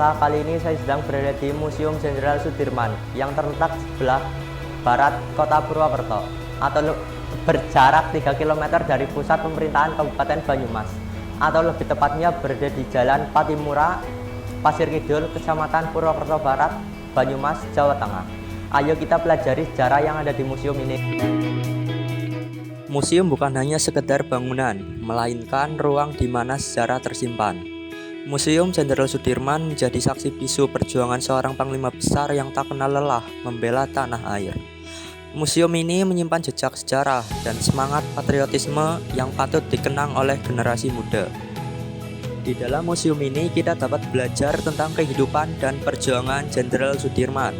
pemirsa, kali ini saya sedang berada di Museum Jenderal Sudirman yang terletak sebelah barat kota Purwokerto atau berjarak 3 km dari pusat pemerintahan Kabupaten Banyumas, atau lebih tepatnya berada di Jalan Patimura, Pasir Kidul, Kecamatan Purwokerto Barat, Banyumas, Jawa Tengah. Ayo kita pelajari sejarah yang ada di museum ini. Museum bukan hanya sekedar bangunan, melainkan ruang di mana sejarah tersimpan. Museum Jenderal Sudirman menjadi saksi bisu perjuangan seorang panglima besar yang tak kenal lelah membela tanah air. Museum ini menyimpan jejak sejarah dan semangat patriotisme yang patut dikenang oleh generasi muda. Di dalam museum ini kita dapat belajar tentang kehidupan dan perjuangan Jenderal Sudirman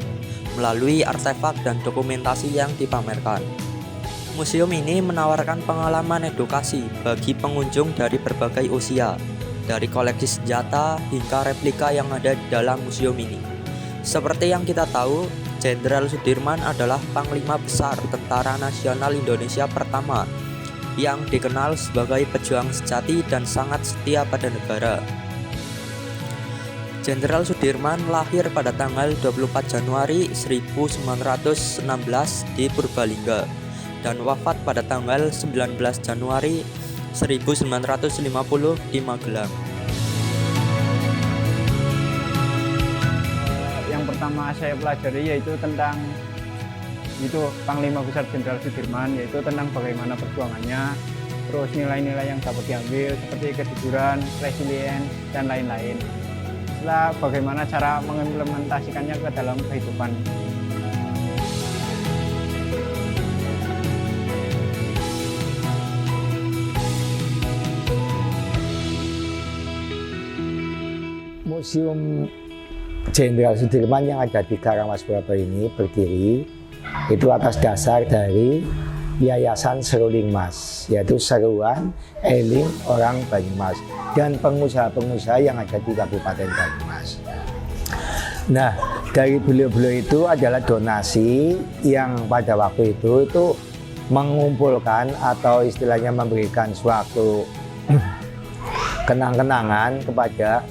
melalui artefak dan dokumentasi yang dipamerkan. Museum ini menawarkan pengalaman edukasi bagi pengunjung dari berbagai usia, dari koleksi senjata hingga replika yang ada di dalam museum ini. Seperti yang kita tahu, Jenderal Sudirman adalah Panglima Besar Tentara Nasional Indonesia pertama yang dikenal sebagai pejuang sejati dan sangat setia pada negara. Jenderal Sudirman lahir pada tanggal 24 Januari 1916 di Purbalingga dan wafat pada tanggal 19 Januari 1950 di Magelang. Yang pertama saya pelajari yaitu tentang Panglima Besar Jenderal Sudirman, yaitu tentang bagaimana perjuangannya, terus nilai-nilai yang dapat diambil seperti kejujuran, resilience, dan lain-lain. Setelah bagaimana cara mengimplementasikannya ke dalam kehidupan. Museum Jenderal Sudirman yang ada di Karangasem Purwokerto ini berdiri itu atas dasar dari Yayasan Seruling Mas, yaitu Seruan Eling Orang Banyumas, dan pengusaha-pengusaha yang ada di Kabupaten Banyumas. Nah, dari beliau-beliau itu adalah donasi yang pada waktu itu mengumpulkan atau istilahnya memberikan suatu kenang-kenangan kepada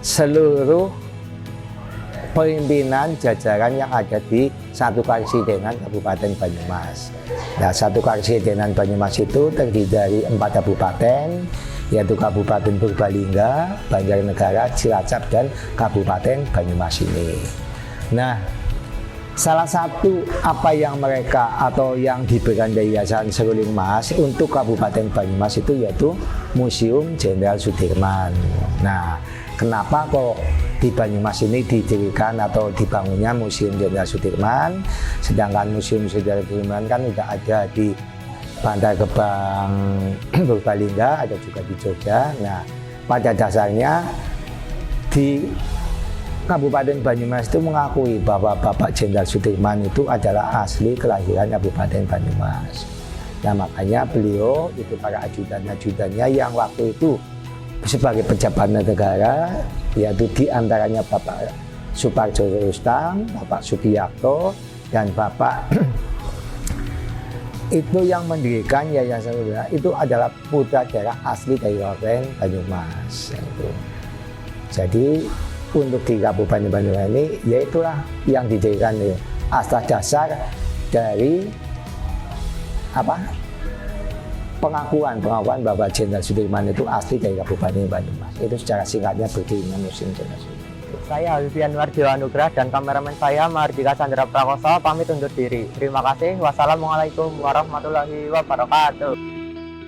seluruh pimpinan jajaran yang ada di Satu Karesidenan Kabupaten Banyumas. Nah, Satu Karesidenan Banyumas itu terdiri dari 4 kabupaten, yaitu Kabupaten Purbalingga, Banjarnegara, Cilacap, dan Kabupaten Banyumas ini. Nah, salah satu apa yang mereka atau yang diberikan dari Yayasan Seruling Mas untuk Kabupaten Banyumas itu yaitu Museum Jenderal Sudirman. Nah, kenapa kok di Banyumas ini didirikan atau dibangunnya Museum Jenderal Sudirman, sedangkan Museum Jenderal Sudirman kan tidak ada di Bantar Gebang Purbalingga, ada juga di Jogja. Nah, pada dasarnya di Kabupaten Banyumas itu mengakui bahwa Bapak Jenderal Sudirman itu adalah asli kelahiran Kabupaten Banyumas. Nah, makanya beliau itu para ajudan-ajudannya yang waktu itu sebagai pejabat negara, yaitu diantaranya Bapak Suparjo Rustam, Bapak Sugiyarto, dan Bapak itu yang mendirikan Yayasan itu adalah putra daerah asli dari Kabupaten Banyumas. Jadi untuk di Kabupaten Banyumas ini, yaitulah yang didirikan atas dasar dari pengakuan bahwa Jenderal Sudirman itu asli dari Kabupaten Banyumas. Itu secara singkatnya berdirinya Museum Jenderal Sudirman. Saya Alfian Wardio Anugrah dan kameramen saya Mahardika Chandra Prakoso pamit undur diri. Terima kasih. Wassalamualaikum warahmatullahi wabarakatuh.